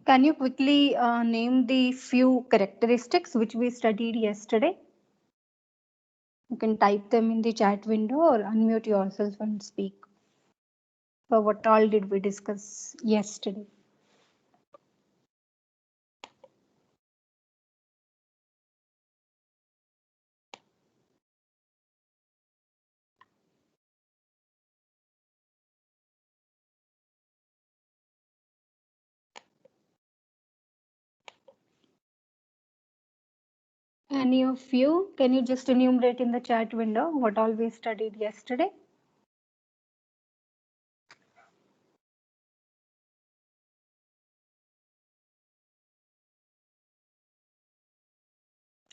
Can you quickly name the few characteristics which we studied yesterday? You can type them in the chat window or unmute yourself and speak. So what all did we discuss yesterday? Any of you, can you just enumerate in the chat window what all we studied yesterday?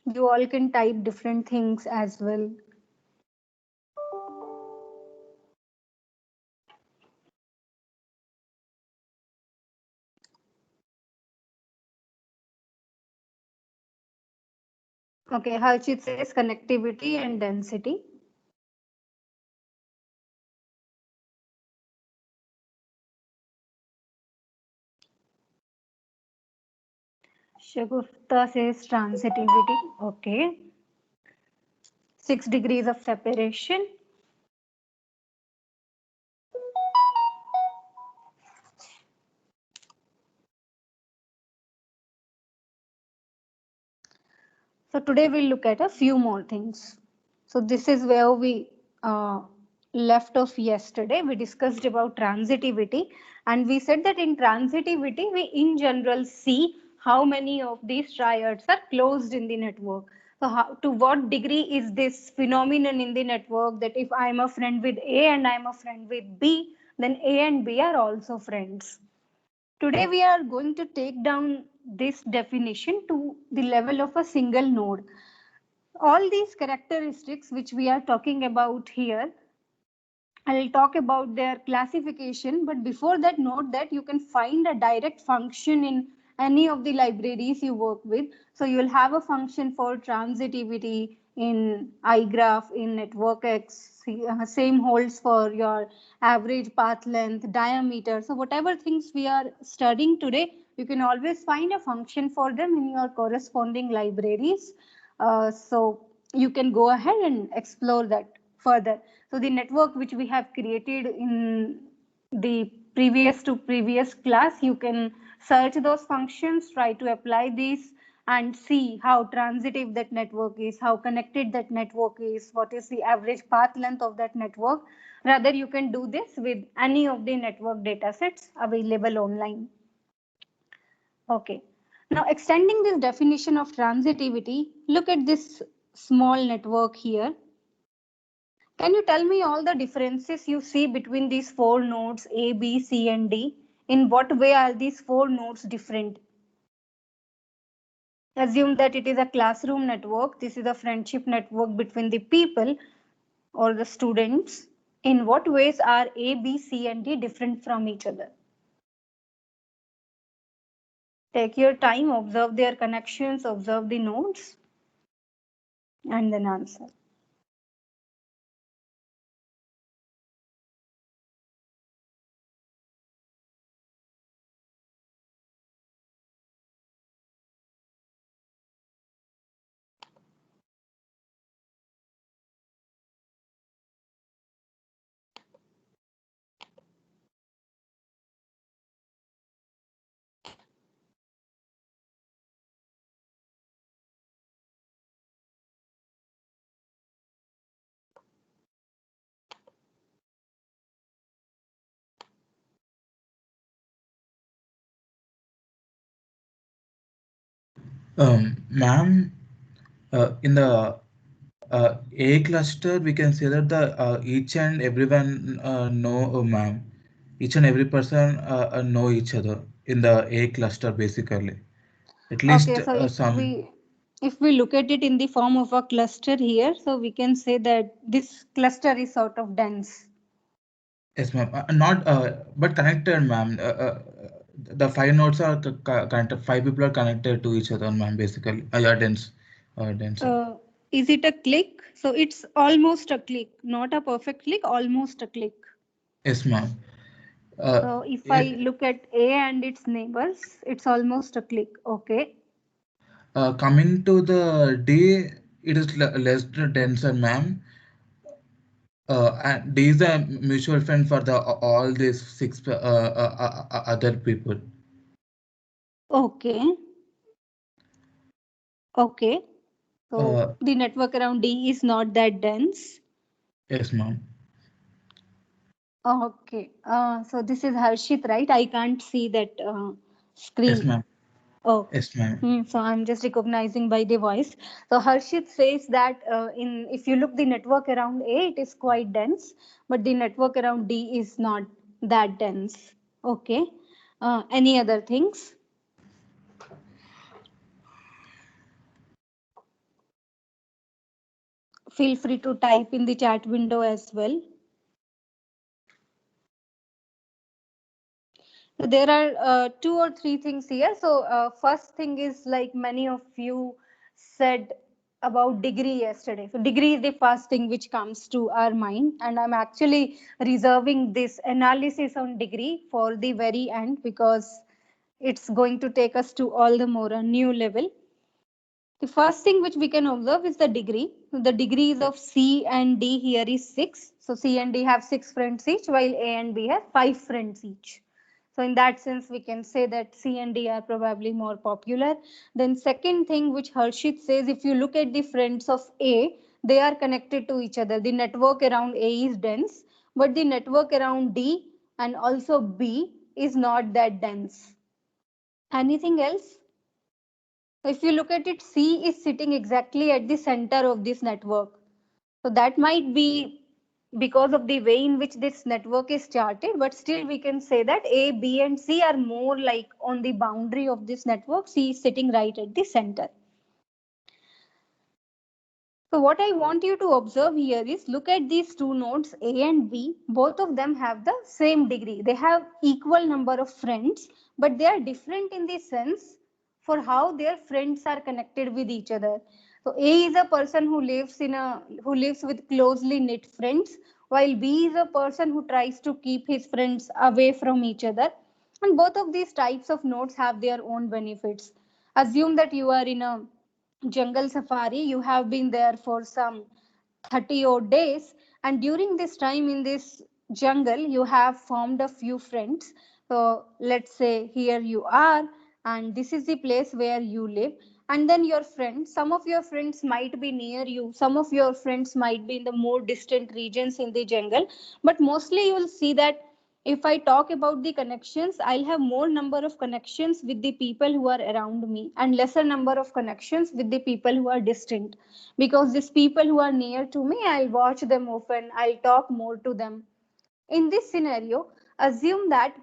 You all can type different things as well. Okay, Harshit says connectivity and density. Shagufta says transitivity. Okay. 6 degrees of separation. So today we'll look at a few more things. So this is where we left off yesterday. We discussed about transitivity and we said that in transitivity we in general see how many of these triads are closed in the network. So to what degree is this phenomenon in the network that if I am a friend with A and I am a friend with B, then A and B are also friends. Today we are going to take down this definition to the level of a single node. All these characteristics which we are talking about here, I'll talk about their classification, but before that note that you can find a direct function in any of the libraries you work with. So you'll have a function for transitivity in iGraph, in NetworkX, same holds for your average path length, diameter. So whatever things we are studying today, you can always find a function for them in your corresponding libraries. So you can go ahead and explore that further. So the network which we have created in the previous class, you can search those functions, try to apply these and see how transitive that network is, how connected that network is, what is the average path length of that network. Rather, you can do this with any of the network datasets available online. Okay. Now, extending this definition of transitivity, look at this small network here. Can you tell me all the differences you see between these four nodes A, B, C, and D? In what way are these four nodes different? Assume that it is a classroom network. This is a friendship network between the people or the students. In what ways are A, B, C, and D different from each other? Take your time, observe their connections, observe the nodes, and then answer. Ma'am, in the A cluster, we can say that the each and everyone know, ma'am. Each and every person know each other in the A cluster, basically. At least Okay, so some. if we look at it in the form of a cluster here, so we can say that this cluster is sort of dense. Yes, ma'am. Not but connected, ma'am. The five nodes are connected. Five people are connected to each other, ma'am. Basically, yeah, dense, dense. Is it a click? So it's almost a click, not a perfect click, almost a click. Yes, ma'am. So if I look at A and its neighbors, it's almost a click. Okay. Coming to the D, it is less denser, ma'am. And D is a mutual fund for the all these six other people. Okay. Okay. So Uh, the network around D is not that dense. yes, ma'am. Okay. So this is Harshit, right? I can't see that Yes, screen. ma'am. Okay. Yes, ma'am. So I'm just recognizing by the voice. So Harshit says that in if you look the network around A, it is quite dense, but the network around D is not that dense. Okay. Any other things? Feel free to type in the chat window as well. So there are two or three things here. So first thing is like many of you said about degree yesterday. So degree is the first thing which comes to our mind, and I'm actually reserving this analysis on degree for the very end because it's going to take us to all the more a new level. The first thing which we can observe is the degree. The degrees of C and D here is 6. So C and D have 6 friends each, while A and B have 5 friends each. So in that sense, we can say that C and D are probably more popular. Then second thing which Harshit says, if you look at the friends of A, they are connected to each other. The network around A is dense, but the network around D and also B is not that dense. Anything else? If you look at it, C is sitting exactly at the center of this network. So that might be because of the way in which this network is charted, but still we can say that A, B, and C are more like on the boundary of this network. C is sitting right at the center. So what I want you to observe here is look at these two nodes A and B. Both of them have the same degree. They have equal number of friends, but they are different in the sense for how their friends are connected with each other. So A is a person who lives with closely knit friends, while B is a person who tries to keep his friends away from each other. And both of these types of nodes have their own benefits. Assume that you are in a jungle safari, you have been there for some 30 odd days, and during this time in this jungle you have formed a few friends. So let's say here you are, and this is the place where you live, and then your friends, some of your friends might be near you, some of your friends might be in the more distant regions in the jungle, but mostly you will see that if I talk about the connections, I'll have more number of connections with the people who are around me and lesser number of connections with the people who are distant. Because these people who are near to me, I'll watch them often, I'll talk more to them. In this scenario, assume that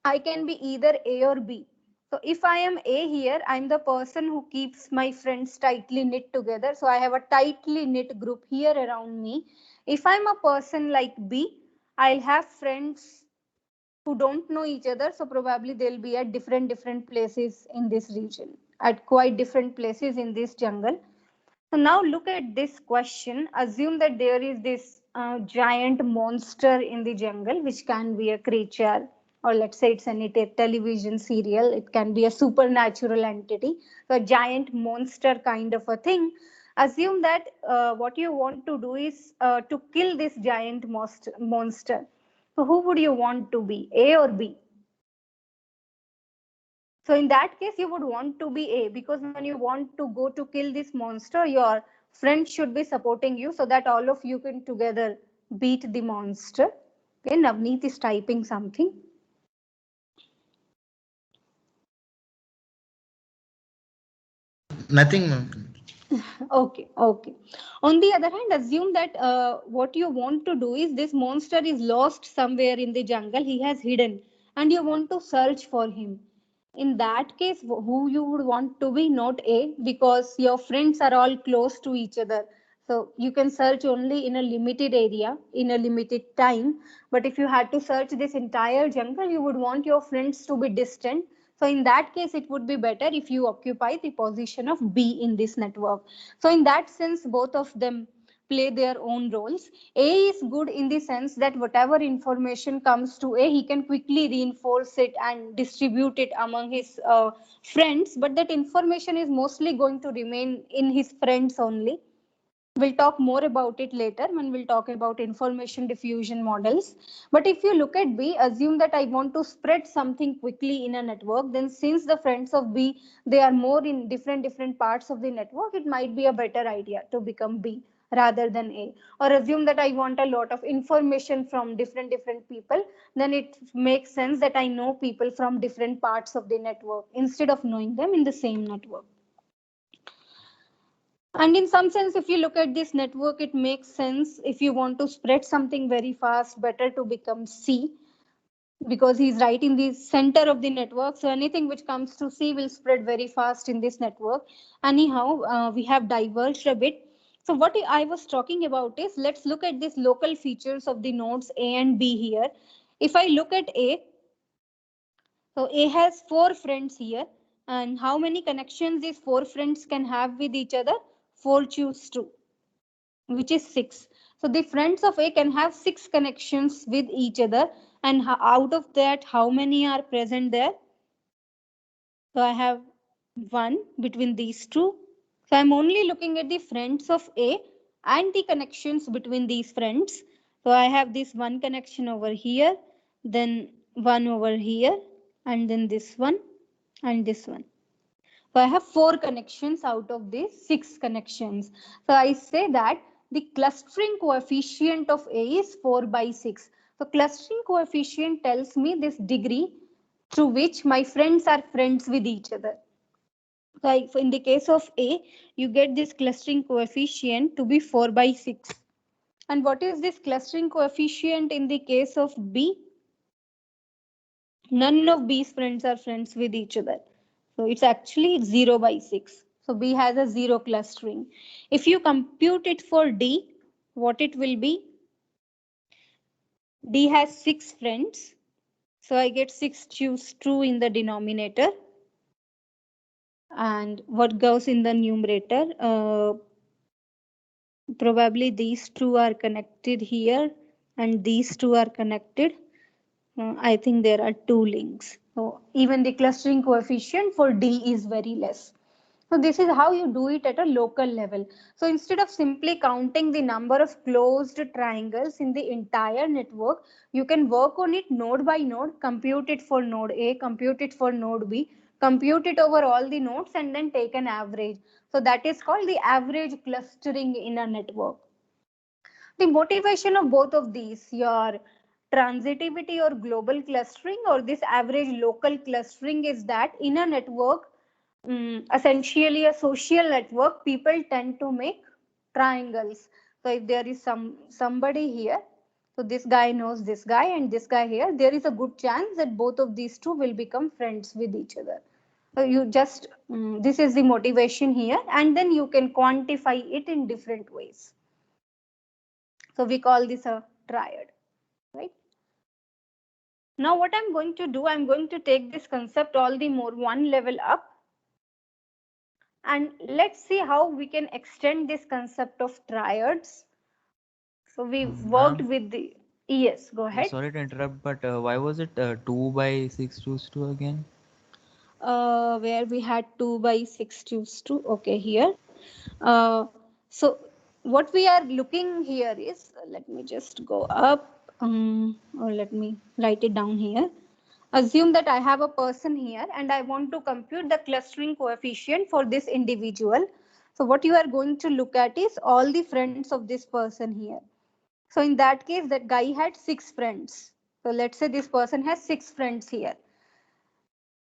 I can be either A or B. So if I am A here, I'm the person who keeps my friends tightly knit together. So I have a tightly knit group here around me. If I'm a person like B, I'll have friends who don't know each other, so probably they'll be at different places in this region, at quite different places in this jungle. So now look at this question. Assume that there is this giant monster in the jungle, which can be a creature, or let's say it's any television serial. It can be a supernatural entity, so a giant monster kind of a thing. Assume that what you want to do is to kill this giant monster. So who would you want to be, A or B? So in that case, you would want to be A, because when you want to go to kill this monster, your friends should be supporting you so that all of you can together beat the monster. Okay, Navneet is typing something. Nothing, ma'am. Okay, okay. On the other hand, assume that what you want to do is this monster is lost somewhere in the jungle. He has hidden, and you want to search for him. In that case, who you would want to be, not A, because your friends are all close to each other. So you can search only in a limited area, in a limited time. But if you had to search this entire jungle, you would want your friends to be distant. So in that case, it would be better if you occupy the position of B in this network. So in that sense, both of them play their own roles. A is good in the sense that whatever information comes to A, he can quickly reinforce it and distribute it among his friends, but that information is mostly going to remain in his friends only. We'll talk more about it later when we'll talk about information diffusion models. But if you look at B, assume that I want to spread something quickly in a network, then since the friends of B, they are more in different parts of the network, it might be a better idea to become B rather than A. Or assume that I want a lot of information from different people, then it makes sense that I know people from different parts of the network instead of knowing them in the same network. And in some sense, if you look at this network, it makes sense if you want to spread something very fast, better to become C, because he's right in the center of the network. So anything which comes to C will spread very fast in this network. Anyhow, we have diverged a bit. So what I was talking about is, let's look at these local features of the nodes A and B here. If I look at A, so A has 4 friends here. And how many connections these 4 friends can have with each other? 4 choose 2, which is 6. So the friends of A can have 6 connections with each other. And out of that, how many are present there? So I have 1 between these two. So I'm only looking at the friends of A and the connections between these friends. So I have this 1 connection over here, then 1 over here, and then this one and this one. So I have 4 connections out of these 6 connections. So I say that the clustering coefficient of A is 4 by 6. So clustering coefficient tells me this degree through which my friends are friends with each other. Like in the case of A, you get this clustering coefficient to be 4 by 6. And what is this clustering coefficient in the case of B? None of B's friends are friends with each other. So it's actually 0 by 6. So B has a 0 clustering. If you compute it for D, what it will be? D has 6 friends. So I get 6 choose true in the denominator. And what goes in the numerator? Probably these two are connected here and these two are connected. I think there are 2 links. So even the clustering coefficient for D is very less. So this is how you do it at a local level. So instead of simply counting the number of closed triangles in the entire network, you can work on it node by node, compute it for node A, compute it for node B, compute it over all the nodes, and then take an average. So that is called the average clustering in a network. The motivation of both of these, your transitivity or global clustering or this average local clustering, is that in a network, essentially a social network, people tend to make triangles. So if there is somebody here, so this guy knows this guy and this guy here, there is a good chance that both of these two will become friends with each other. So you just this is the motivation here, and then you can quantify it in different ways. So we call this a triad, right? Now what I'm going to do, I'm going to take this concept all the more 1 level up, and let's see how we can extend this concept of triads. So we worked Ma'am, with the, yes, go ahead. sorry to interrupt, but why was it 2 by 6 choose 2 again? Where we had 2 by 6 choose 2. Okay, here. So what we are looking here is, let me just go up, or let me write it down here. Assume that I have a person here and I want to compute the clustering coefficient for this individual. So what you are going to look at is all the friends of this person here. So in that case, that guy had 6 friends. So let's say this person has 6 friends here.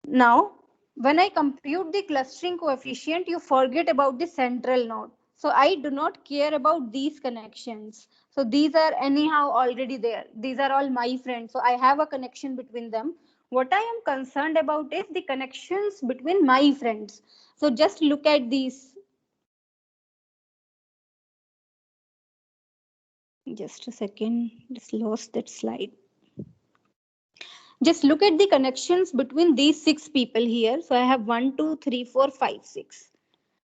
Now, when I compute the clustering coefficient, you forget about the central node. So I do not care about these connections. So these are anyhow already there. These are all my friends. So I have a connection between them. What I am concerned about is the connections between my friends. So just look at these. Just a second, just lost that slide. Just look at the connections between these 6 people here. So I have 1, 2, 3, 4, 5, 6.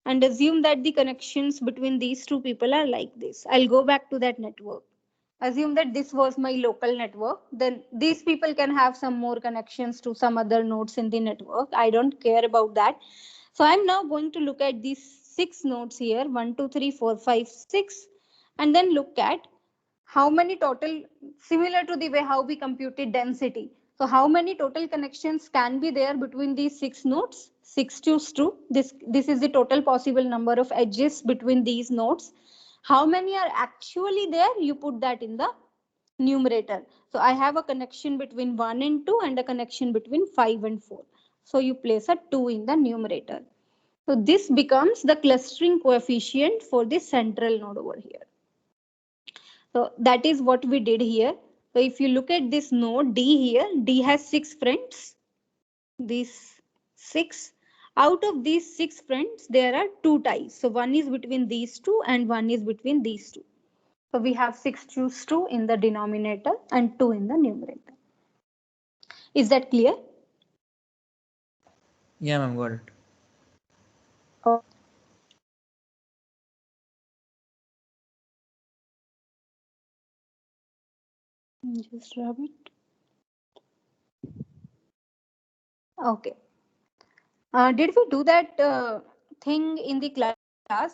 and assume that the connections between these two people are like this. I'll go back to that network. Assume that this was my local network. Then these people can have some more connections to some other nodes in the network. I don't care about that. So I'm now going to look at these 6 nodes here, 1, 2, 3, 4, 5, 6, and then look at how many total, similar to the way how we computed density. So how many total connections can be there between these 6 nodes? 6 choose 2. This is the total possible number of edges between these nodes. How many are actually there? You put that in the numerator. So I have a connection between 1 and 2 and a connection between 5 and 4. So you place a 2 in the numerator. So this becomes the clustering coefficient for the central node over here. So that is what we did here. So if you look at this node D here, D has 6 friends. These 6. Out of these 6 friends, there are 2 ties. So one is between these two and one is between these two. So we have 6 choose 2 in the denominator and 2 in the numerator. Is that clear? Yeah, ma'am, got it. Oh. Just rub it. Okay. Did we do that thing in the class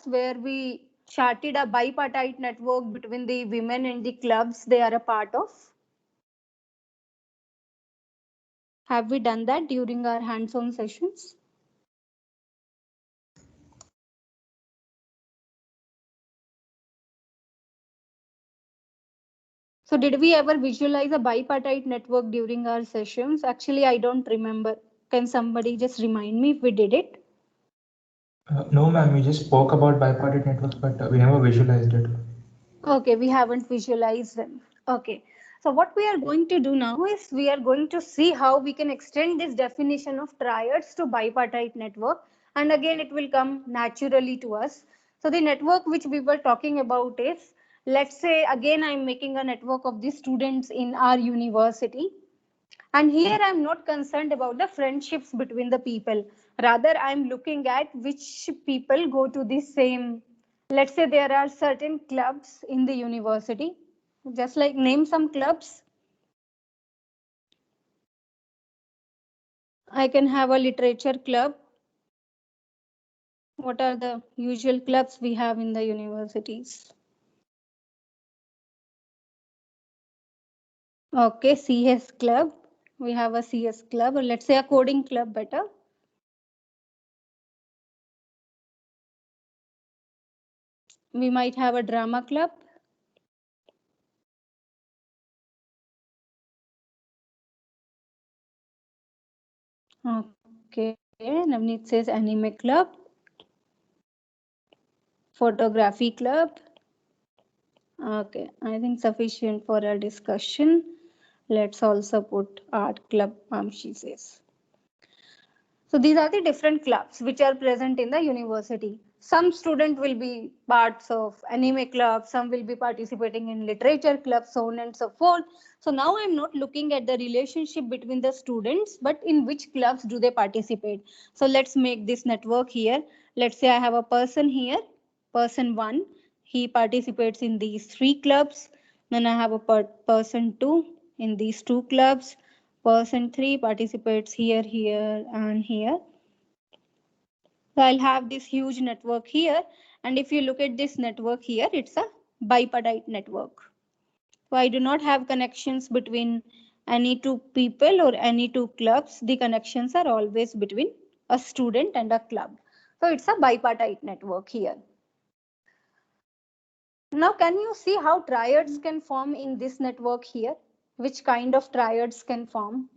where we charted a bipartite network between the women and the clubs they are a part of? Have we done that during our hands-on sessions? So did we ever visualize a bipartite network during our sessions? Actually, I don't remember. Can somebody just remind me if we did it? No, ma'am, we just spoke about bipartite networks, but we never visualized it. Okay, we haven't visualized them. Okay, so what we are going to do now is we are going to see how we can extend this definition of triads to bipartite network, and again it will come naturally to us. So the network which we were talking about is, let's say again I'm making a network of the students in our university. And here I'm not concerned about the friendships between the people. Rather, I'm looking at which people go to the same. Let's say there are certain clubs in the university. Just like name some clubs. I can have a literature club. What are the usual clubs we have in the universities? Okay, CS club. We have a CS club, or let's say a coding club better. We might have a drama club. Okay, Navneet says anime club. Photography club. Okay, I think sufficient for our discussion. Let's also put art club, she says. So these are the different clubs which are present in the university. Some student will be parts of anime club, some will be participating in literature club, so on and so forth. So now I'm not looking at the relationship between the students, but in which clubs do they participate. So let's make this network here. Let's say I have a person here, person 1. He participates in these 3 clubs. Then I have a person 2 in these 2 clubs. Person 3 participates here, here, and here. So I'll have this huge network here. And if you look at this network here, it's a bipartite network. So I do not have connections between any 2 people or any 2 clubs. The connections are always between a student and a club. So it's a bipartite network here. Now, can you see how triads can form in this network here? Which kind of triads can form?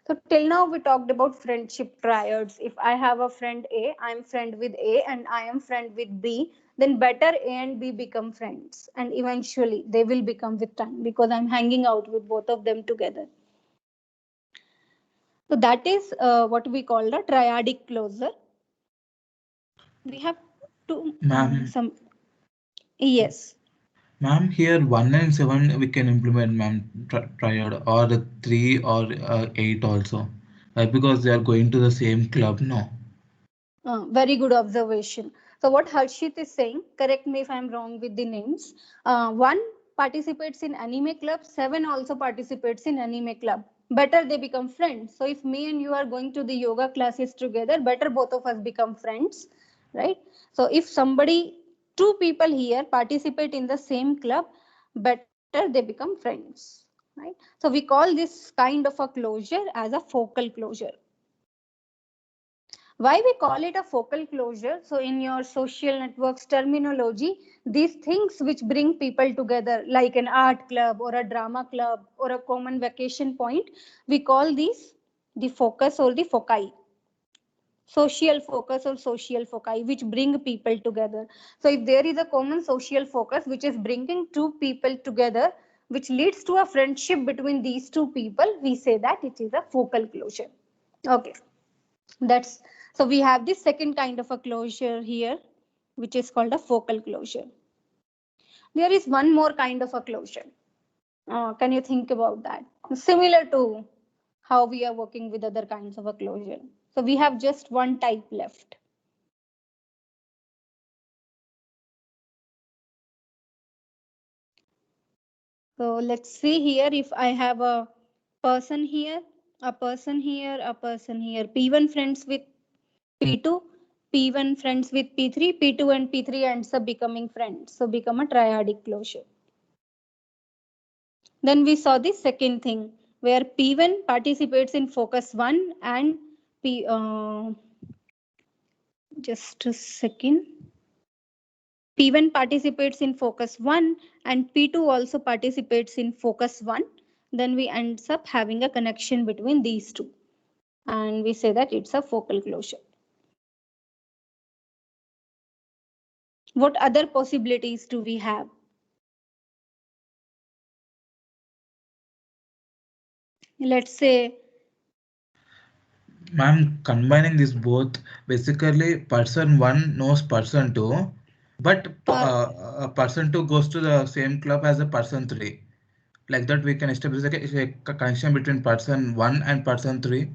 So till now we talked about friendship triads. If I have a friend A, I'm friend with A and I am friend with B, then better A and B become friends. And eventually they will become with time because I'm hanging out with both of them together. So that is what we call the triadic closure. We have to Ma'am, some. Yes. Ma'am, here 1 and 7 we can implement, ma'am, triad, or 3 or 8 also, because they are going to the same club, no? Very good observation. So what Harshit is saying, correct me if I'm wrong with the names. 1 participates in anime club, 7 also participates in anime club. Better they become friends. So if me and you are going to the yoga classes together, better both of us become friends, right? So if somebody, 2 people here participate in the same club, better they become friends, right? So we call this kind of a closure as a focal closure. Why we call it a focal closure? So in your social networks terminology, these things which bring people together, like an art club or a drama club or a common vacation point, we call these the focus or the foci. Social focus or social foci, which bring people together. So if there is a common social focus which is bringing 2 people together, which leads to a friendship between these 2 people, we say that it is a focal closure. Okay. That's so we have this second kind of a closure here, which is called a focal closure. There is one more kind of a closure. Can you think about that? Similar to how we are working with other kinds of a closure. So we have just one type left. So let's see here if I have a person here, a person here, a person here. P1 friends with P2, P1 friends with P3, P2 and P3 ends up becoming friends. So become a triadic closure. Then we saw the second thing where P1 participates in focus 1 and just a second. P1 participates in focus 1 and P2 also participates in focus 1. Then we ends up having a connection between these two. And we say that it's a focal closure. What other possibilities do we have? Let's say, Ma'am, combining this both, basically person 1 knows person 2, but person 2 goes to the same club as a person 3. Like that we can establish a connection between person 1 and person 3.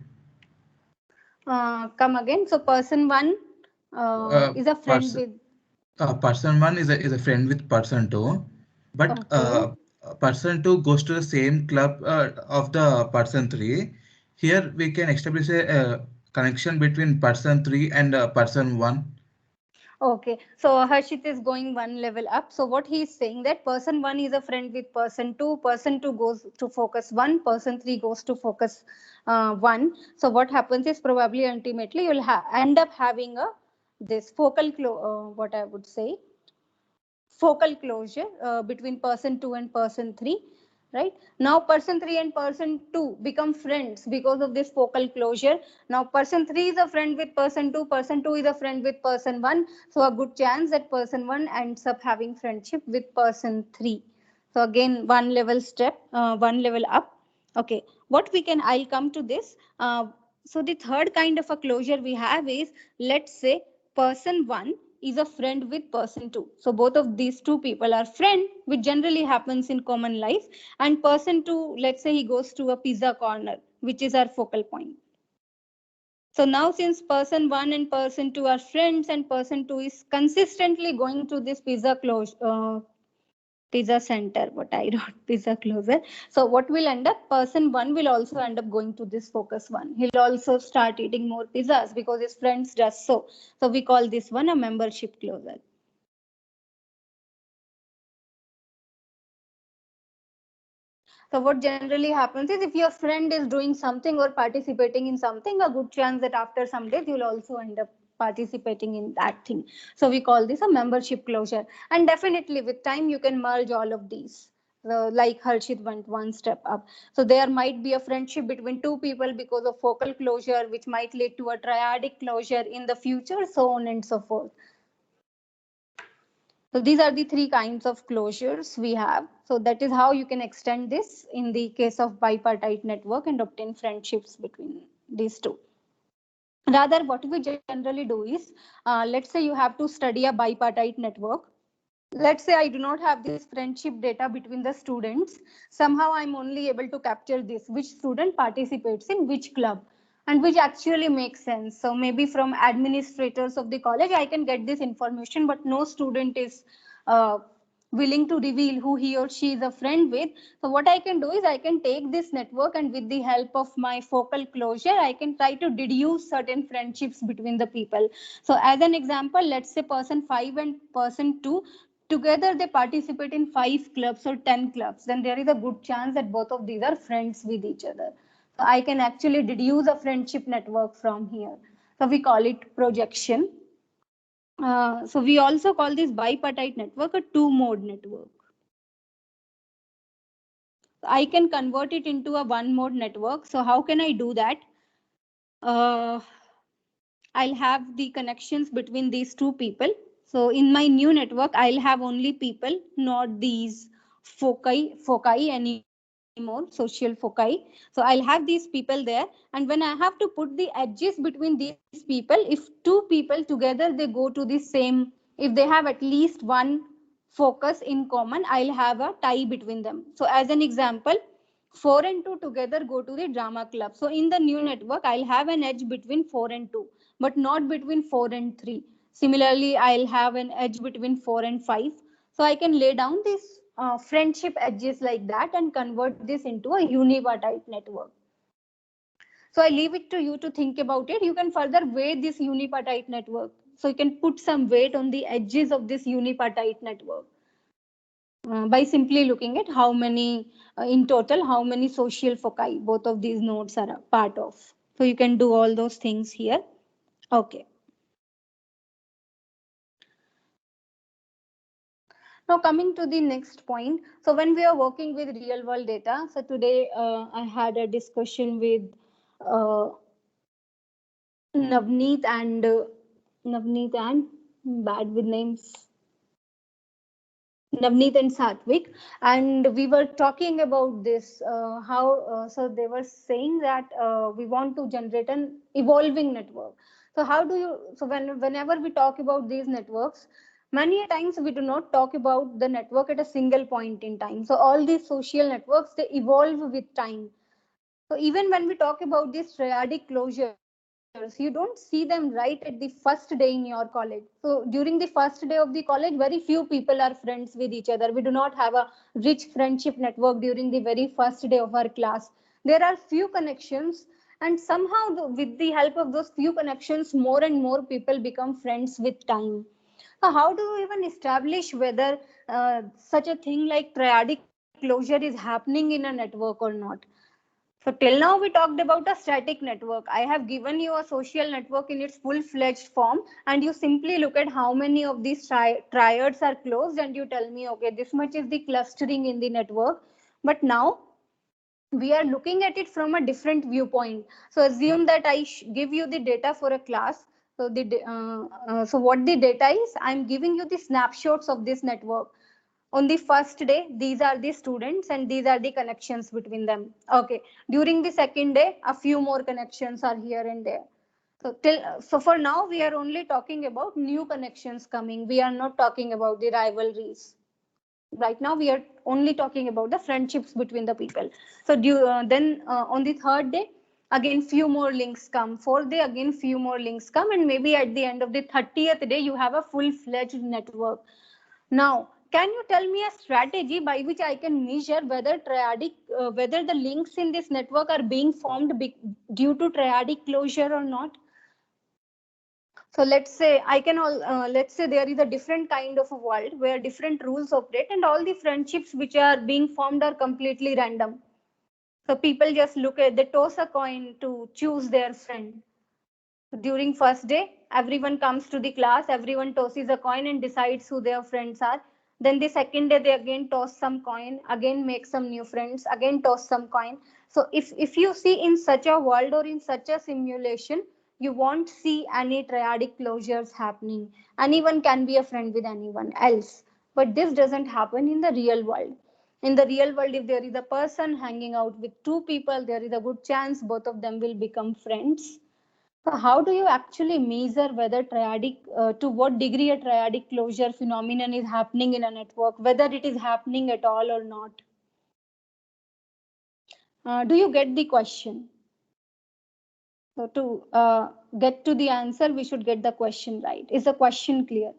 come again. So person 1 Uh, is a friend person with, Person 1 is a friend with person 2, but okay. person 2 goes to the same club of the person 3. Here we can establish a connection between person 3 and person 1. Okay, so Harshit is going one level up. So what he is saying that person 1 is a friend with person 2 goes to focus 1, person 3 goes to focus 1. So what happens is probably ultimately you'll end up having a this what I would say focal closure between person 2 and person 3, right? Now person 3 and person 2 become friends because of this focal closure. Now person 3 is a friend with person 2 is a friend with person 1. So a good chance that person 1 ends up having friendship with person 3. So again, one level up. Okay, what we can, I'll come to this. So the third kind of a closure we have is, let's say person 1 is a friend with person 2. So both of these two people are friend, which generally happens in common life. And person 2, let's say he goes to a pizza corner, which is our focal point. So now since person 1 and person 2 are friends and person 2 is consistently going to this pizza center, what I wrote, pizza closer. So what will end up, person 1 will also end up going to this focus 1. He'll also start eating more pizzas because his friends does so. So we call this one a membership closer. So what generally happens is, if your friend is doing something or participating in something, a good chance that after some days you'll also end up participating in that thing. So we call this a membership closure. And definitely with time you can merge all of these. Like Harshit went one step up. So there might be a friendship between 2 people because of focal closure, which might lead to a triadic closure in the future, so on and so forth. So these are the 3 kinds of closures we have. So that is how you can extend this in the case of bipartite network and obtain friendships between these two. Rather, what we generally do is, let's say you have to study a bipartite network. let's say I do not have this friendship data between the students. Somehow I'm only able to capture this, which student participates in which club and which actually makes sense. So maybe from administrators of the college, I can get this information, but no student is willing to reveal who he or she is a friend with. So what I can do is I can take this network, and with the help of my focal closure, I can try to deduce certain friendships between the people. So as an example, let's say person 5 and person 2, together they participate in 5 clubs or 10 clubs, then there is a good chance that both of these are friends with each other. So I can actually deduce a friendship network from here. So we call it projection. So we also call this bipartite network a two-mode network. I can convert it into a one-mode network. So how can I do that? I'll have the connections between these two people. So in my new network, I'll have only people, not these foci anymore, social foci. So I'll have these people there. And when I have to put the edges between these people, if two people together, they go to the same, if they have at least one focus in common, I'll have a tie between them. So as an example, 4 and 2 together go to the drama club. So in the new network, I'll have an edge between 4 and 2, but not between 4 and 3. Similarly, I'll have an edge between 4 and 5. So I can lay down these friendship edges like that and convert this into a unipartite network. So I leave it to you to think about it. You can further weigh this unipartite network. So you can put some weight on the edges of this unipartite network. By simply looking at how many, in total, how many social foci both of these nodes are a part of. So you can do all those things here. Okay. Now coming to the next point. So when we are working with real world data, so today I had a discussion with Navneet and bad with names. Navneet and Satvik, and we were talking about this. So they were saying that we want to generate an evolving network. So how do you? So whenever we talk about these networks, many times we do not talk about the network at a single point in time. So all these social networks, they evolve with time. So even when we talk about these triadic closures, you don't see them right at the first day in your college. So during the first day of the college, very few people are friends with each other. We do not have a rich friendship network during the very first day of our class. There are few connections, and somehow with the help of those few connections, more and more people become friends with time. So how do you even establish whether such a thing like triadic closure is happening in a network or not? So till now we talked about a static network. I have given you a social network in its full-fledged form, and you simply look at how many of these triads are closed, and you tell me, okay, this much is the clustering in the network. But now we are looking at it from a different viewpoint. So assume that I give you the data for a class. So what the data is, I'm giving you the snapshots of this network. On the first day, these are the students and these are the connections between them. Okay. During the second day, a few more connections are here and there. So for now, we are only talking about new connections coming. We are not talking about the rivalries. Right now, we are only talking about the friendships between the people. So then on the third day, again, few more links come. Fourth day, again, few more links come. And maybe at the end of the 30th day, you have a full-fledged network. Now, can you tell me a strategy by which I can measure whether whether the links in this network are being formed due to triadic closure or not? So let's say let's say there is a different kind of a world where different rules operate, and all the friendships which are being formed are completely random. So people just they toss a coin to choose their friend. During first day, everyone comes to the class, everyone tosses a coin and decides who their friends are. Then the second day, they again toss some coin, again make some new friends, again toss some coin. So if you see in such a world or in such a simulation, you won't see any triadic closures happening. Anyone can be a friend with anyone else. But this doesn't happen in the real world. In the real world, if there is a person hanging out with two people, there is a good chance both of them will become friends. So how do you actually measure whether to what degree a triadic closure phenomenon is happening in a network, whether it is happening at all or not? Do you get the question? So to get to the answer, we should get the question right. Is the question clear?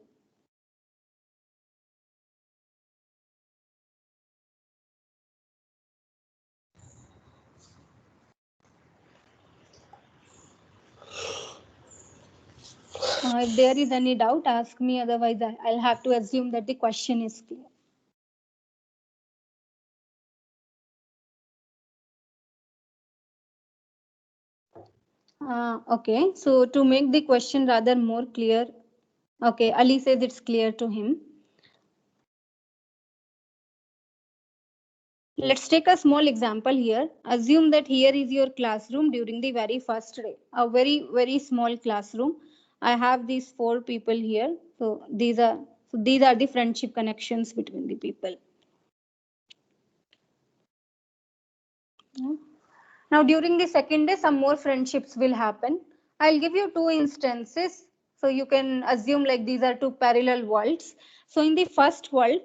If there is any doubt, ask me. Otherwise, I'll have to assume that the question is clear. Okay, so to make the question rather more clear, okay, Ali says it's clear to him. Let's take a small example here. Assume that here is your classroom during the very first day, a very small classroom. I have these 4 people here. So these are the friendship connections between the people. Now during the second day, some more friendships will happen. I'll give you 2 instances. So you can assume like these are 2 parallel worlds. So in the first world,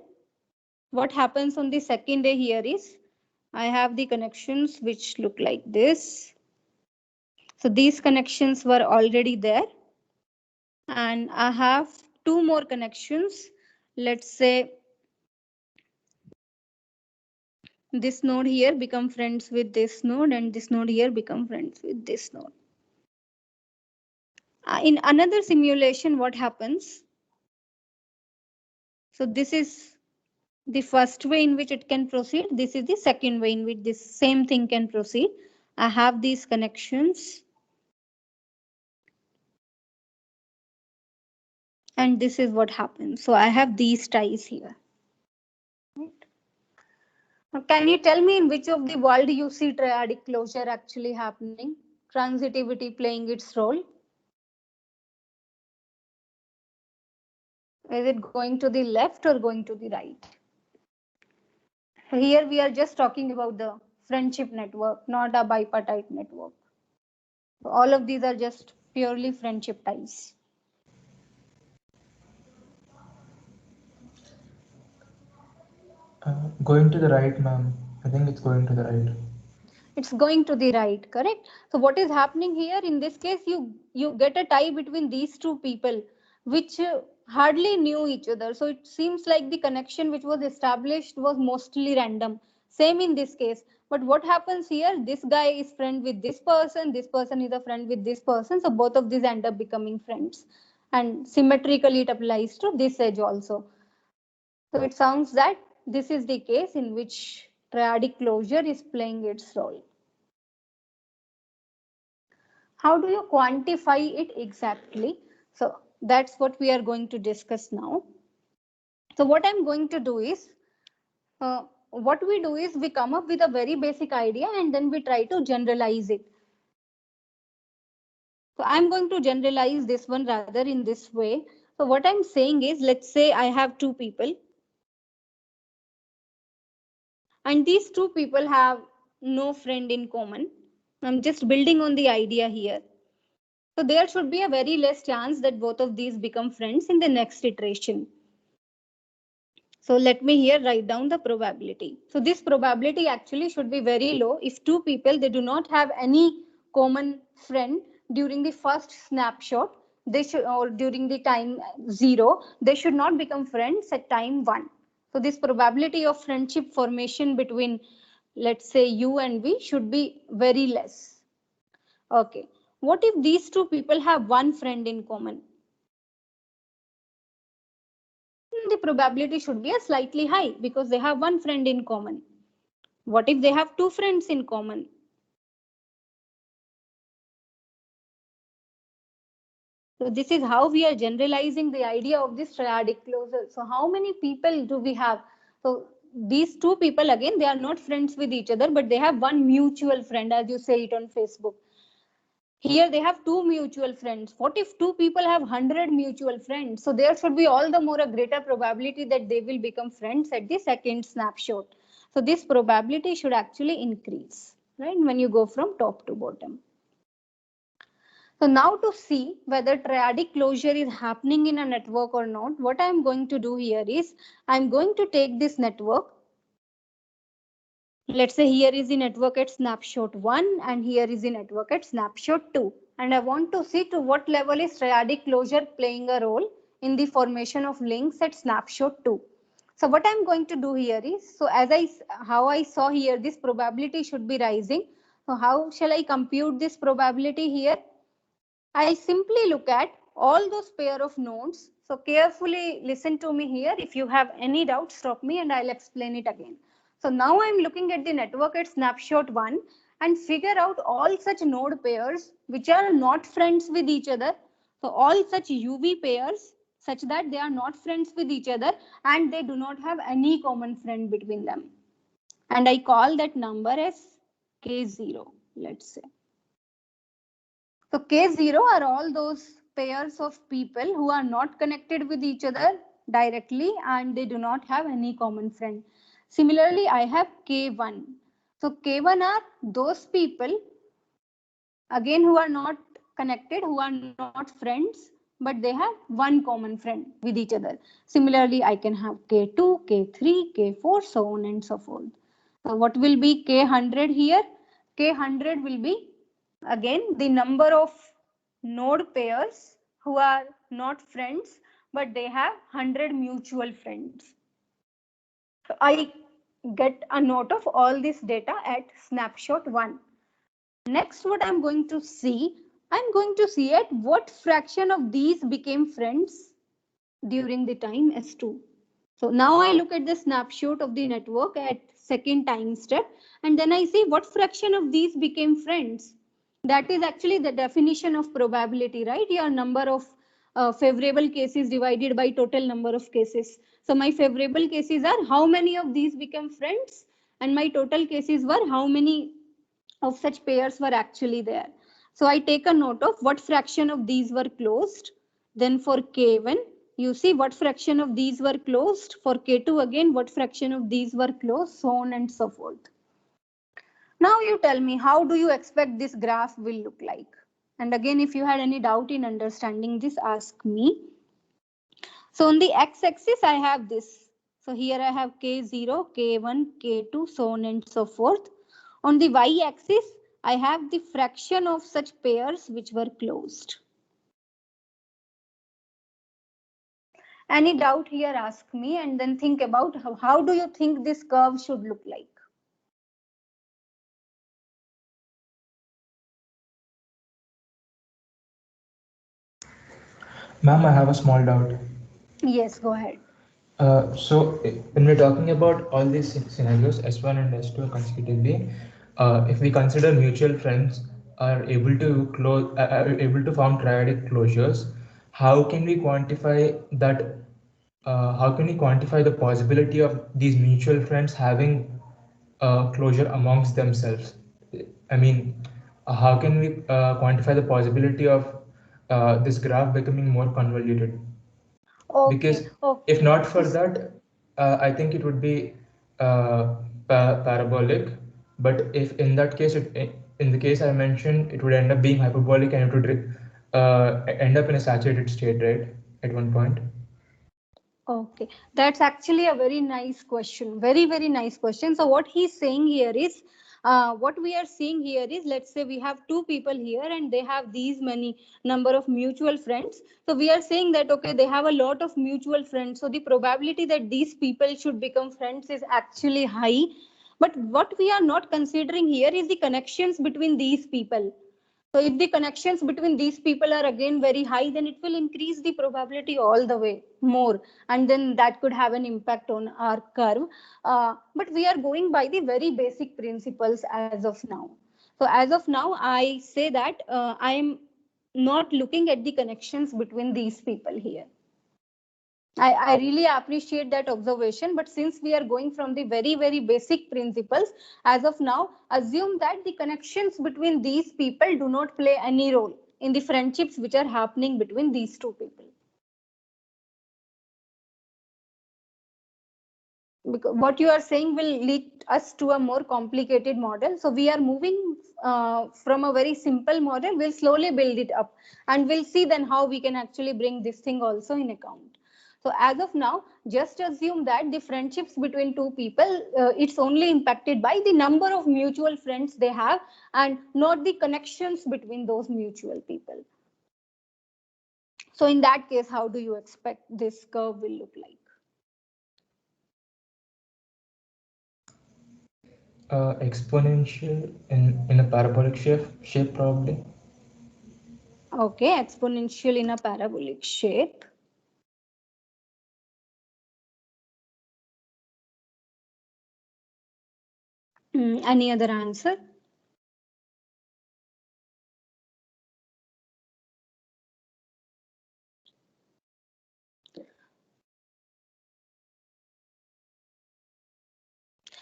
what happens on the second day here is I have the connections which look like this. So these connections were already there. And I have 2 more connections. Let's say this node here become friends with this node and this node here become friends with this node. In another simulation, what happens? So this is the first way in which it can proceed. This is the second way in which this same thing can proceed. I have these connections. And this is what happens. So I have these ties here. Right. Now, can you tell me in which of the world you see triadic closure actually happening? Transitivity playing its role? Is it going to the left or going to the right? Here we are just talking about the friendship network, not a bipartite network. All of these are just purely friendship ties. Going to the right, ma'am. I think it's going to the right. It's going to the right, correct? So what is happening here in this case, you get a tie between these 2 people which hardly knew each other. So it seems like the connection which was established was mostly random. Same in this case. But what happens here, this guy is friend with this person is a friend with this person. So both of these end up becoming friends. And symmetrically it applies to this edge also. So it sounds that this is the case in which triadic closure is playing its role. How do you quantify it exactly? So that's what we are going to discuss now. So what I'm going to do is, what we do is we come up with a very basic idea and then we try to generalize it. So I'm going to generalize this one rather in this way. So what I'm saying is, let's say I have 2 people. And these 2 people have no friend in common. I'm just building on the idea here. So there should be a very less chance that both of these become friends in the next iteration. So let me here write down the probability. So this probability actually should be very low. If 2 people, they do not have any common friend during the first snapshot, they should, or during the time 0, they should not become friends at time 1. So this probability of friendship formation between, let's say, you and we should be very less. Okay. What if these 2 people have one friend in common? The probability should be a slightly high because they have one friend in common. What if they have 2 friends in common? So this is how we are generalizing the idea of this triadic closure. So how many people do we have? So these 2 people, again, they are not friends with each other, but they have one mutual friend, as you say it on Facebook. Here they have 2 mutual friends. What if 2 people have 100 mutual friends? So there should be all the more a greater probability that they will become friends at the second snapshot. So this probability should actually increase, right, when you go from top to bottom. So now to see whether triadic closure is happening in a network or not, what I'm going to do here is I'm going to take this network. Let's say here is the network at snapshot 1 and here is the network at snapshot 2. And I want to see to what level is triadic closure playing a role in the formation of links at snapshot 2. So what I'm going to do here is, so how I saw here, this probability should be rising. So how shall I compute this probability here? I simply look at all those pair of nodes. So carefully listen to me here. If you have any doubt, stop me and I'll explain it again. So now I'm looking at the network at snapshot 1 and figure out all such node pairs which are not friends with each other. So all such UV pairs such that they are not friends with each other and they do not have any common friend between them. And I call that number as K0, let's say. So K0 are all those pairs of people who are not connected with each other directly and they do not have any common friend. Similarly, I have K1. So K1 are those people again who are not connected, who are not friends, but they have one common friend with each other. Similarly, I can have K2, K3, K4, so on and so forth. So what will be K100 here? K100 will be again the number of node pairs who are not friends, but they have 100 mutual friends. So I get a note of all this data at snapshot 1. Next, what I'm going to see at what fraction of these became friends during the time S2. So now I look at the snapshot of the network at second time step and then I see what fraction of these became friends. That is actually the definition of probability, right? Your number of favorable cases divided by total number of cases. So my favorable cases are how many of these become friends and my total cases were how many of such pairs were actually there. So I take a note of what fraction of these were closed. Then for K1, you see what fraction of these were closed. For K2 again, what fraction of these were closed, so on and so forth. Now you tell me, how do you expect this graph will look like? And again, if you had any doubt in understanding this, ask me. So on the x-axis, I have this. So here I have K0, K1, K2, so on and so forth. On the y-axis, I have the fraction of such pairs which were closed. Any doubt here, ask me, and then think about how do you think this curve should look like? Ma'am, I have a small doubt. Yes, go ahead. When we're talking about all these scenarios, S1 and S2 consecutively, if we consider mutual friends are able to form triadic closures, how can we quantify that? How can we quantify the possibility of these mutual friends having closure amongst themselves? I mean, how can we quantify the possibility of this graph becoming more convoluted? Because if not for that, I think it would be parabolic. But if in that case, in the case I mentioned, it would end up being hyperbolic and it would end up in a saturated state, right? At one point. Okay, that's actually a very nice question. Very, very nice question. So what he's saying here is, what we are seeing here is, let's say we have two people here and they have these many number of mutual friends. So we are saying that, okay, they have a lot of mutual friends. So the probability that these people should become friends is actually high. But what we are not considering here is the connections between these people. So if the connections between these people are again very high, then it will increase the probability all the way more. And then that could have an impact on our curve. But we are going by the very basic principles as of now. So as of now, I say that I am not looking at the connections between these people here. I really appreciate that observation, but since we are going from the very, very basic principles, as of now, assume that the connections between these people do not play any role in the friendships which are happening between these two people. because what you are saying will lead us to a more complicated model. So we are moving from a very simple model. We'll slowly build it up, and we'll see then how we can actually bring this thing also in account. So as of now, just assume that the friendships between two people, it's only impacted by the number of mutual friends they have and not the connections between those mutual people. So in that case, how do you expect this curve will look like? Exponential in a parabolic shape probably. Okay, exponential in a parabolic shape. Any other answer?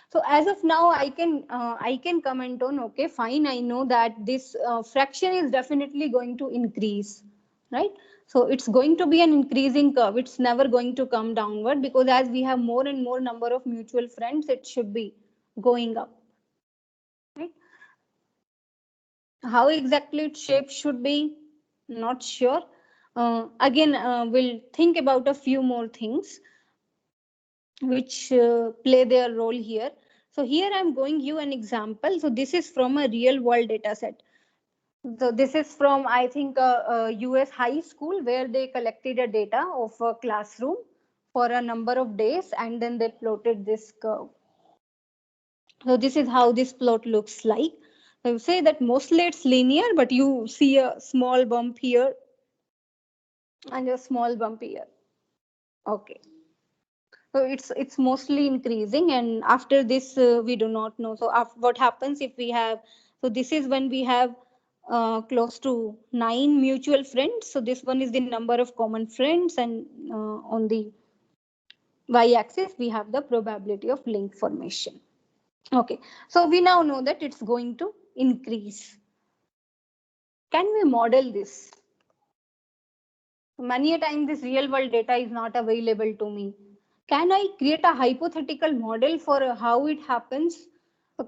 So as of now, I can comment on, okay, fine. I know that this fraction is definitely going to increase, right? So it's going to be an increasing curve. It's never going to come downward, because as we have more and more number of mutual friends, it should be going up, right? How exactly its shape should be, not sure. Again, we'll think about a few more things which play their role here. So here I'm going you an example. So this is from a real world data set. So this is from, I think, a US high school where they collected a data of a classroom for a number of days, and then they plotted this curve. So this is how this plot looks like. I would say that mostly it's linear, but you see a small bump here and a small bump here. Okay. So it's mostly increasing, and after this we do not know. So what happens if we have? So this is when we have close to 9 mutual friends. So this one is the number of common friends, and on the y-axis we have the probability of link formation. Okay, so we now know that it's going to increase. Can we model this? Many a time this real world data is not available to me. Can I create a hypothetical model for how it happens?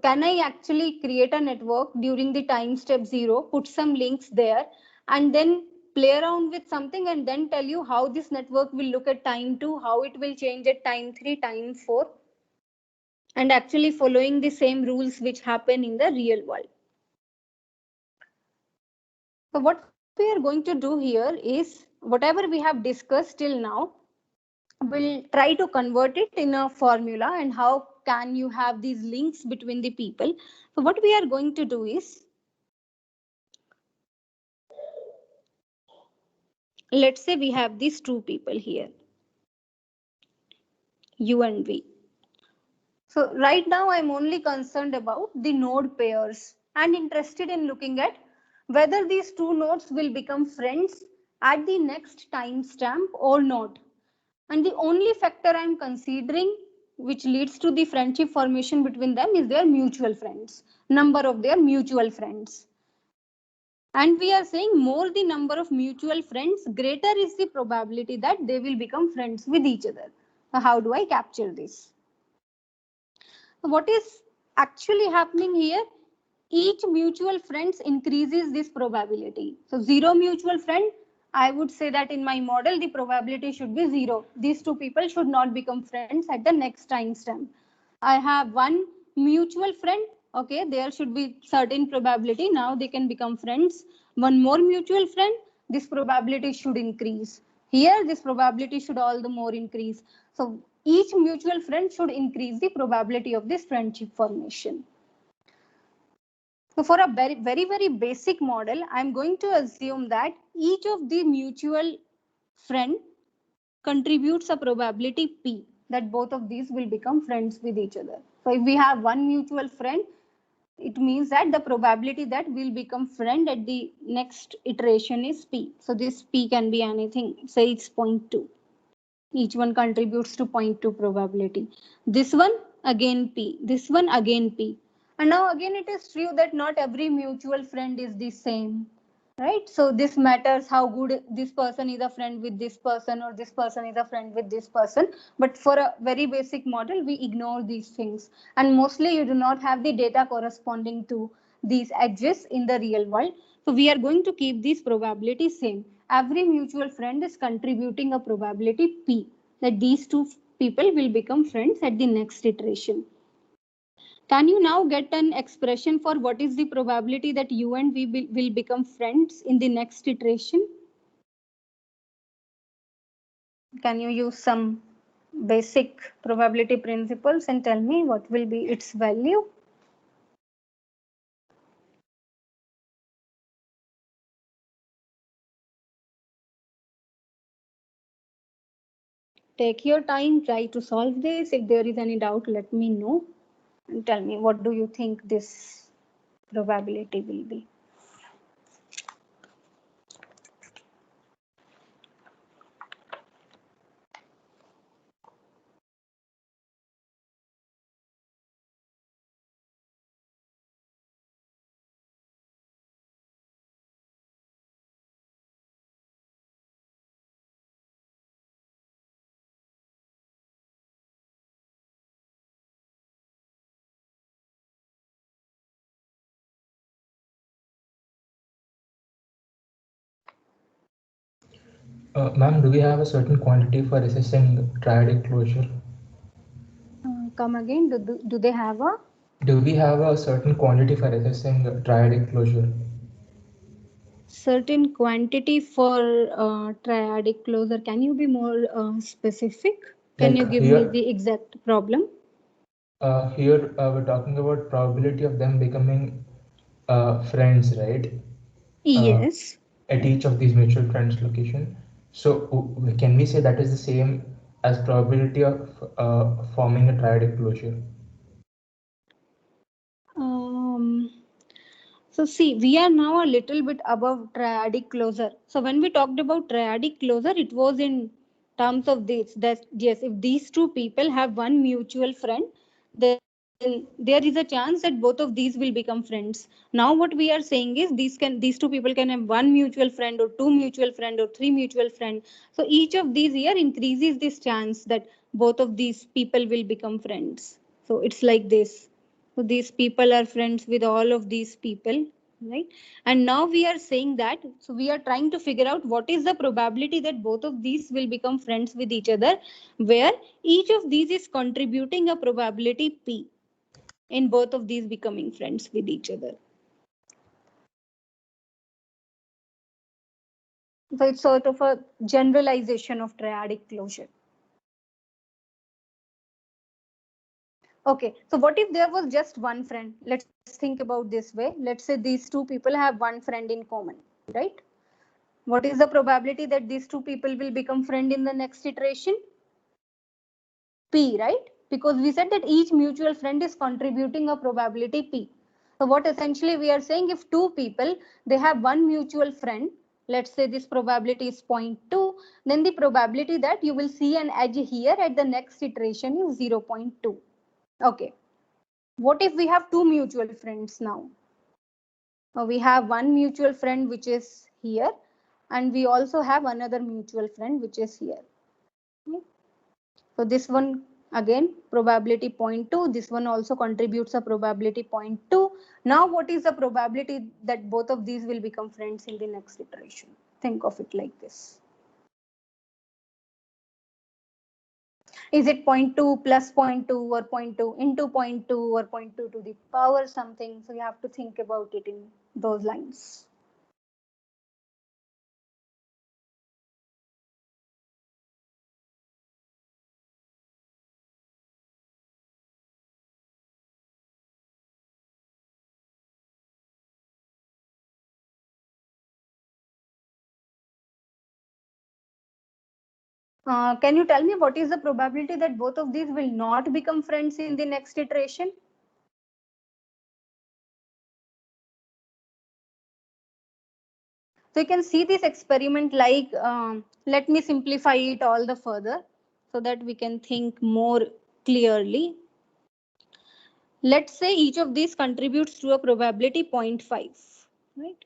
Can I actually create a network during the time step 0, put some links there, and then play around with something and then tell you how this network will look at time 2, how it will change at time 3, time 4, and actually following the same rules which happen in the real world? So what we are going to do here is whatever we have discussed till now, we'll try to convert it in a formula, and how can you have these links between the people. So what we are going to do is, let's say we have these two people here, U and V. So right now I'm only concerned about the node pairs and interested in looking at whether these two nodes will become friends at the next timestamp or not. And the only factor I'm considering which leads to the friendship formation between them is their mutual friends, number of their mutual friends. And we are saying more the number of mutual friends, greater is the probability that they will become friends with each other. Now, how do I capture this? What is actually happening here? Each mutual friends increases this probability. So 0 mutual friend, I would say that in my model, the probability should be 0. These two people should not become friends at the next timestamp. I have 1 mutual friend. Okay, there should be certain probability. Now they can become friends. 1 more mutual friend, this probability should increase. Here, this probability should all the more increase. So each mutual friend should increase the probability of this friendship formation. So for a very basic model, I'm going to assume that each of the mutual friend contributes a probability P, that both of these will become friends with each other. So if we have 1 mutual friend, it means that the probability that we'll become friend at the next iteration is P. So this P can be anything, say it's 0.2. Each one contributes to 0.2 probability. This one again P, this one again P. And now again it is true that not every mutual friend is the same. right? So this matters how good this person is a friend with this person, or this person is a friend with this person. But for a very basic model, we ignore these things. And mostly you do not have the data corresponding to these edges in the real world. So we are going to keep these probabilities same. Every mutual friend is contributing a probability P, that these two people will become friends at the next iteration. Can you now get an expression for what is the probability that you and we will become friends in the next iteration? Can you use some basic probability principles and tell me what will be its value? Take your time, try to solve this. If there is any doubt, let me know and tell me what do you think this probability will be. Ma'am, do we have a certain quantity for assessing triadic closure? Come again, do they have a? Do we have a certain quantity for assessing triadic closure? Certain quantity for triadic closure. Can you be more specific? Can Like you give me here, the exact problem? here we're talking about probability of them becoming friends, right? Yes. At each of these mutual friends location. So can we say that is the same as probability of forming a triadic closure? So see, we are now a little bit above triadic closure. So when we talked about triadic closure, it was in terms of this, that yes, if these two people have one mutual friend, then there is a chance that both of these will become friends. Now what we are saying is these two people can have one mutual friend, or two mutual friend, or three mutual friend. So each of these here increases this chance that both of these people will become friends. So it's like this. So these people are friends with all of these people, right? And now we are saying that, so we are trying to figure out what is the probability that both of these will become friends with each other, where each of these is contributing a probability P in both of these becoming friends with each other. So it's sort of a generalization of triadic closure. Okay, so what if there was just one friend? Let's think about this way. Let's say these two people have one friend in common, right? What is the probability that these two people will become friend in the next iteration? P, right? Because we said that each mutual friend is contributing a probability P. So what essentially we are saying, if two people, they have one mutual friend, let's say this probability is 0.2, then the probability that you will see an edge here at the next iteration is 0.2. Okay. What if we have two mutual friends now? We have one mutual friend which is here, and we also have another mutual friend which is here. Okay. So this one again probability 0.2, this one also contributes a probability 0.2. Now what is the probability that both of these will become friends in the next iteration? Think of it like this. Is it 0.2 plus 0.2 or 0.2 into 0.2 or 0.2 to the power something? So you have to think about it in those lines. Can you tell me what is the probability that both of these will not become friends in the next iteration? So you can see this experiment like, let me simplify it all the further so that we can think more clearly. Let's say each of these contributes to a probability 0.5, right?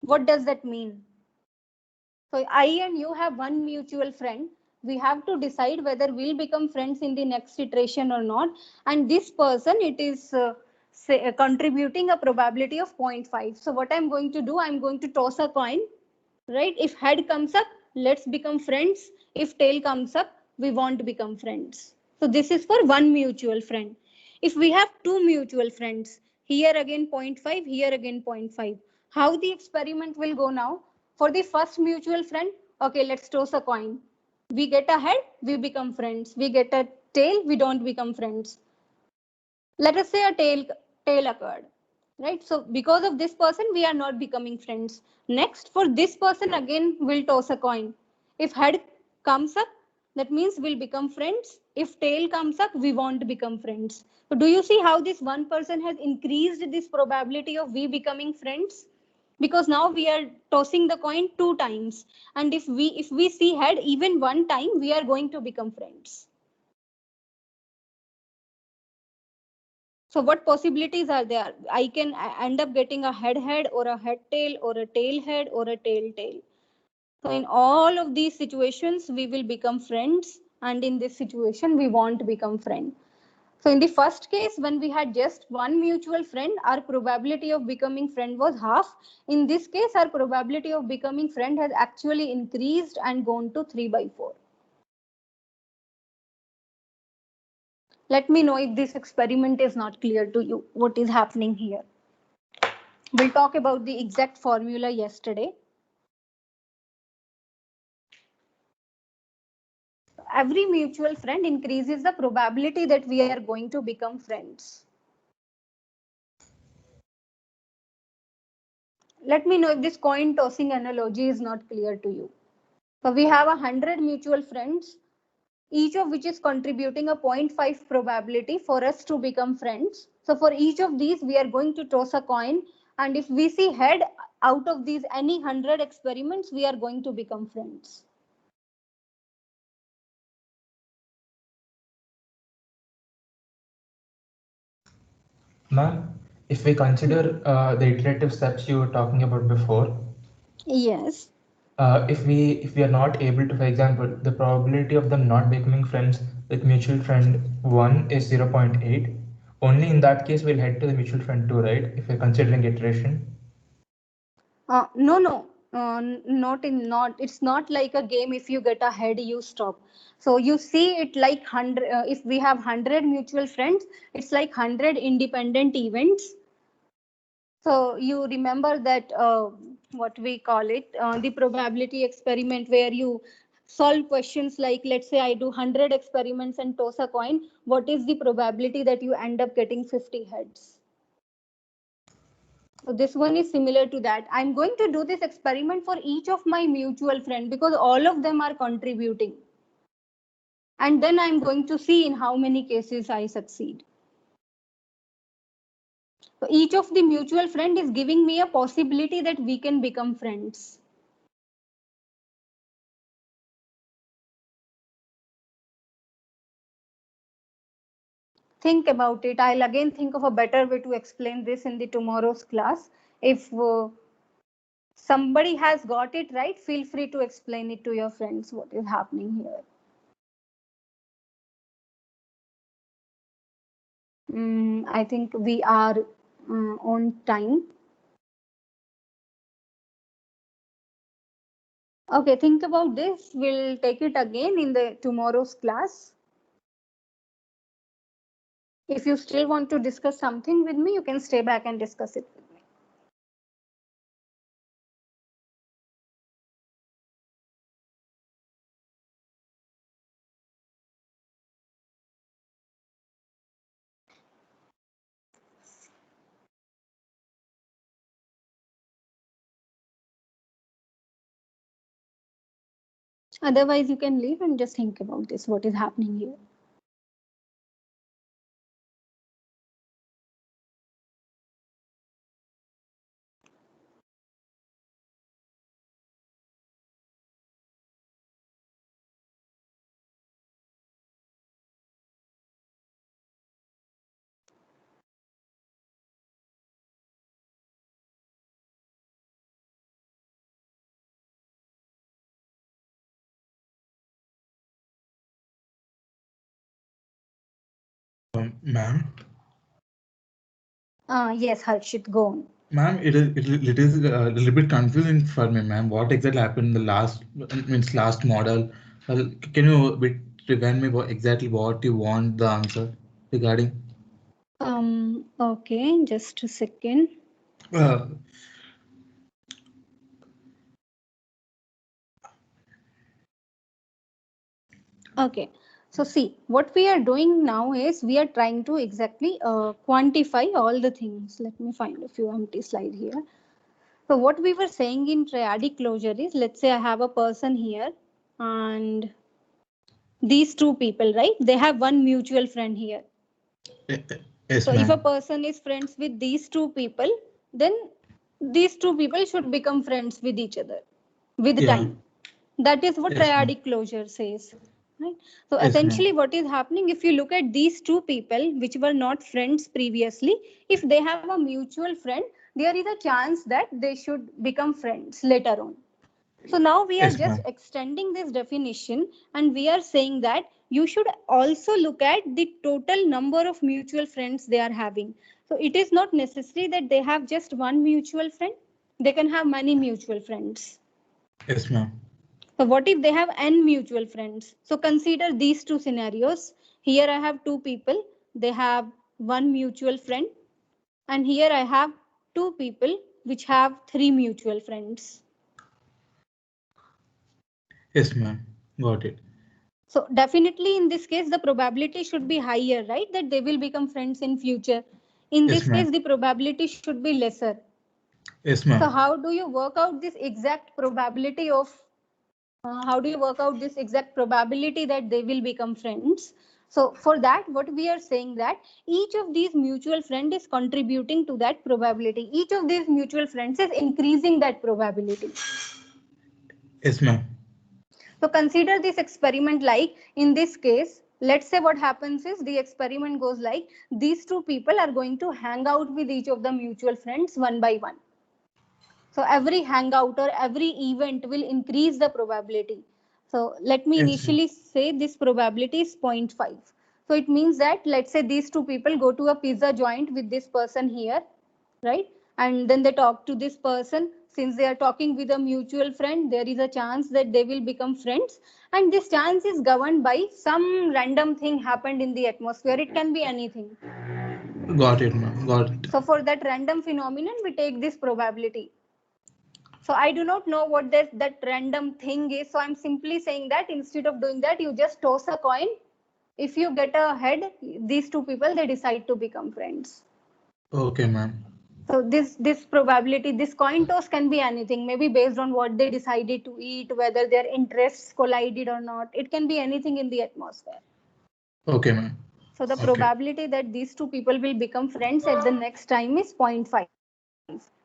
What does that mean? So I and you have one mutual friend. We have to decide whether we'll become friends in the next iteration or not. And this person, it is contributing a probability of 0.5. So what I'm going to do, I'm going to toss a coin, right? If head comes up, let's become friends. If tail comes up, we won't become friends. So this is for one mutual friend. If we have two mutual friends, here again 0.5, here again 0.5, how the experiment will go now? For the first mutual friend, okay, let's toss a coin. We get a head, we become friends. We get a tail, we don't become friends. Let us say a tail occurred, right? So because of this person, we are not becoming friends. Next, for this person, again, we'll toss a coin. If head comes up, that means we'll become friends. If tail comes up, we won't become friends. So do you see how this one person has increased this probability of we becoming friends? Because now we are tossing the coin two times, and if we see head even one time, we are going to become friends. So what possibilities are there? I can end up getting a head or a head tail or a tail head or a tail tail. So in all of these situations, we will become friends, and in this situation, we won't become friends. So in the first case, when we had just one mutual friend, our probability of becoming friend was half. In this case, our probability of becoming friend has actually increased and gone to 3/4. Let me know if this experiment is not clear to you, what is happening here. We'll talk about the exact formula yesterday. Every mutual friend increases the probability that we are going to become friends. Let me know if this coin tossing analogy is not clear to you. So we have 100 mutual friends, each of which is contributing a 0.5 probability for us to become friends. So for each of these, we are going to toss a coin. And if we see head out of these any 100 experiments, we are going to become friends. Ma'am, if we consider the iterative steps you were talking about before, Yes. if we are not able to, for example, the probability of them not becoming friends with mutual friend 1 is 0.8. Only in that case we'll head to the mutual friend 2, right? If we're considering iteration. No. Not it's not like a game. If you get ahead, you stop. So you see it like 100. If we have 100 mutual friends, it's like 100 independent events. So you remember that what we call it, the probability experiment, where you solve questions like, let's say I do 100 experiments and toss a coin. What is the probability that you end up getting 50 heads? So this one is similar to that. I'm going to do this experiment for each of my mutual friends because all of them are contributing. And then I'm going to see in how many cases I succeed. So each of the mutual friend is giving me a possibility that we can become friends. Think about it. I'll again think of a better way to explain this in the tomorrow's class. If somebody has got it right, feel free to explain it to your friends what is happening here. I think we are on time. Okay, think about this. We'll take it again in the tomorrow's class. If you still want to discuss something with me, you can stay back and discuss it with me. Otherwise, you can leave and just think about this, what is happening here. Ma'am, Yes, Harshit, go on. ma'am, it is a little bit confusing for me, ma'am. What exactly happened in the last model? Can you remind me exactly what you want the answer regarding? Okay, just a second. Uh, Okay, so see, what we are doing now is we are trying to exactly quantify all the things. Let me find a few empty slide here. So what we were saying in triadic closure is, let's say I have a person here and these two people, right? They have one mutual friend here. yes, So if a ma'am. person is friends with these two people, then these two people should become friends with each other with Yeah. time. That is what Yes, ma'am. triadic closure says. Right? So Yes, ma'am. essentially, what is happening if you look at these two people which were not friends previously, if they have a mutual friend, there is a chance that they should become friends later on. So now we are Yes, just ma'am. extending this definition and we are saying that you should also look at the total number of mutual friends they are having. So it is not necessary that they have just one mutual friend, they can have many mutual friends. Yes, ma'am. So what if they have n mutual friends? So consider these two scenarios. Here I have two people, they have one mutual friend, and here I have two people which have three mutual friends. Yes, ma'am. Got it. So definitely in this case, the probability should be higher, right? That they will become friends in future. In Yes, this ma'am. case, the probability should be lesser. Yes, So ma'am. how do you work out this exact probability of, how do you work out this exact probability that they will become friends? So for that, what we are saying that each of these mutual friend is contributing to that probability. Each of these mutual friends is increasing that probability. Yes, ma'am. So consider this experiment like in this case, let's say what happens is the experiment goes like these two people are going to hang out with each of the mutual friends one by one. So every hangout or every event will increase the probability. So let me Yes, ma'am. initially say this probability is 0.5. So it means that let's say these two people go to a pizza joint with this person here, right? And then they talk to this person. Since they are talking with a mutual friend, there is a chance that they will become friends. And this chance is governed by some random thing happened in the atmosphere. It can be anything. Got it, ma'am. Got it. So for that random phenomenon, we take this probability. So I do not know what that random thing is. So I'm simply saying that instead of doing that, you just toss a coin. If you get a head, these two people, they decide to become friends. Okay, ma'am. So this probability, this coin toss can be anything, maybe based on what they decided to eat, whether their interests collided or not. It can be anything in the atmosphere. Okay, ma'am. So the Okay. probability that these two people will become friends at the next time is 0.5.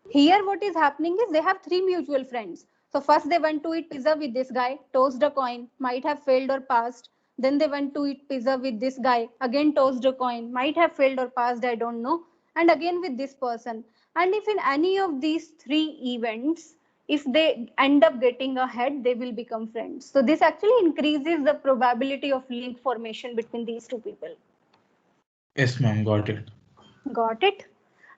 Here what is happening is they have three mutual friends. So first they went to eat pizza with this guy, tossed a coin, might have failed or passed. Then they went to eat pizza with this guy, again tossed a coin, might have failed or passed, I don't know. And again with this person. And if in any of these three events, if they end up getting ahead, they will become friends. So this actually increases the probability of link formation between these two people. Yes, ma'am. Got it. Got it?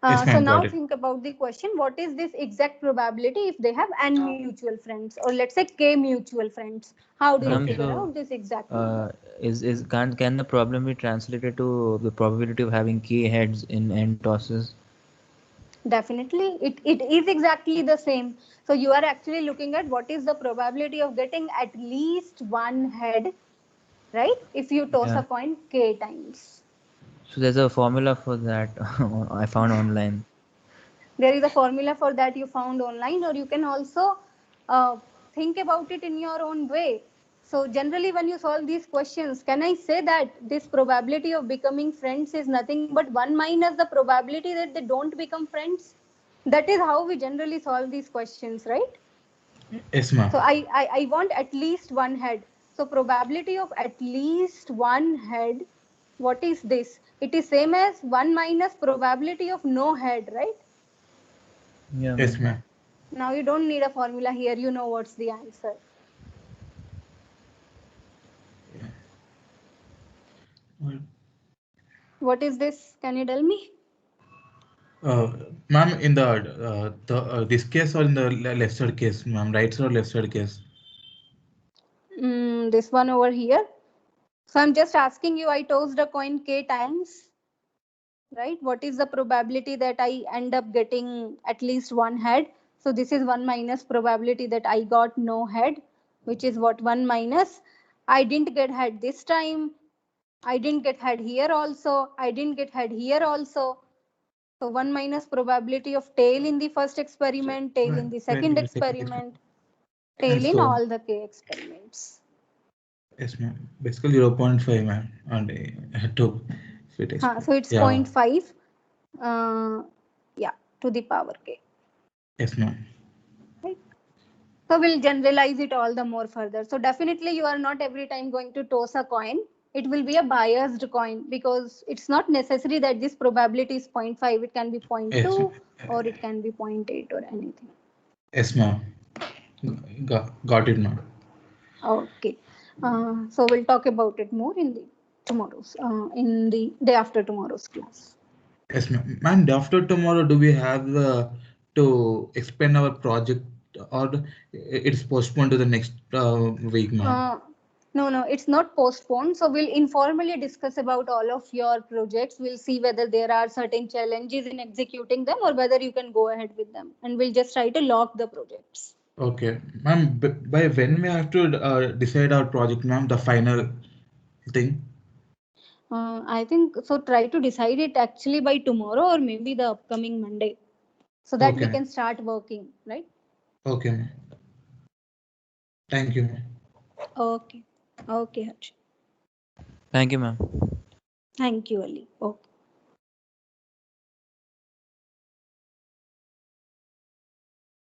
Yes, So ma'am. now Got it. think about the question, what is this exact probability if they have n mutual friends or let's say k mutual friends? How do you Ma'am, figure Okay. so out this exact number? is can the problem be translated to the probability of having k heads in n tosses? Definitely, it is exactly the same. So you are actually looking at what is the probability of getting at least one head, right? If you toss a Yeah. coin k times. So there's a formula for that I found online. There is a formula for that you found online, or you can also think about it in your own way. So generally when you solve these questions, can I say that this probability of becoming friends is nothing but 1 minus the probability that they don't become friends? That is how we generally solve these questions, right? Yes, ma'am. So I want at least one head. So probability of at least one head, what is this? It is same as 1 minus probability of no head, right? Yeah, Yes, ma'am. ma'am. Now you don't need a formula here, you know what's the answer. Well, What is this? Can you tell me? Ma'am, in this case or in the left side case, ma'am, right side or left side case? This one over here. So I'm just asking you, I tossed a coin k times, right? What is the probability that I end up getting at least one head? So this is 1 minus probability that I got no head, which is what? 1 minus. I didn't get head this time. I didn't get head here also. I didn't get head here also. So 1 minus probability of tail in the first experiment, tail in the second experiment, tail in all the k experiments. Yes, ma'am. Basically 0.5, ma'am. And I had to fit it. So it's 0.5 to the power k. Yes, ma'am. Right. So we'll generalize it all the more further. So definitely you are not every time going to toss a coin. It will be a biased coin because it's not necessary that this probability is 0.5. It can be 0.2 or it can be 0.8 or anything. Yes, ma'am. Got it, ma'am. Okay. So we'll talk about it more in the day after tomorrow's class. Yes, ma'am. Ma'am, after tomorrow, do we have to expand our project or it's postponed to the next week, ma'am? No, it's not postponed. So we'll informally discuss about all of your projects. We'll see whether there are certain challenges in executing them or whether you can go ahead with them. And we'll just try to lock the projects. Okay. Ma'am, by when we have to decide our project, ma'am, the final thing? I think so. Try to decide it actually by tomorrow or maybe the upcoming Monday, so that we can start working, right? Okay, ma'am. Thank you, ma'am. Okay, Harsh. Thank you, ma'am. Thank you, Ali. Okay.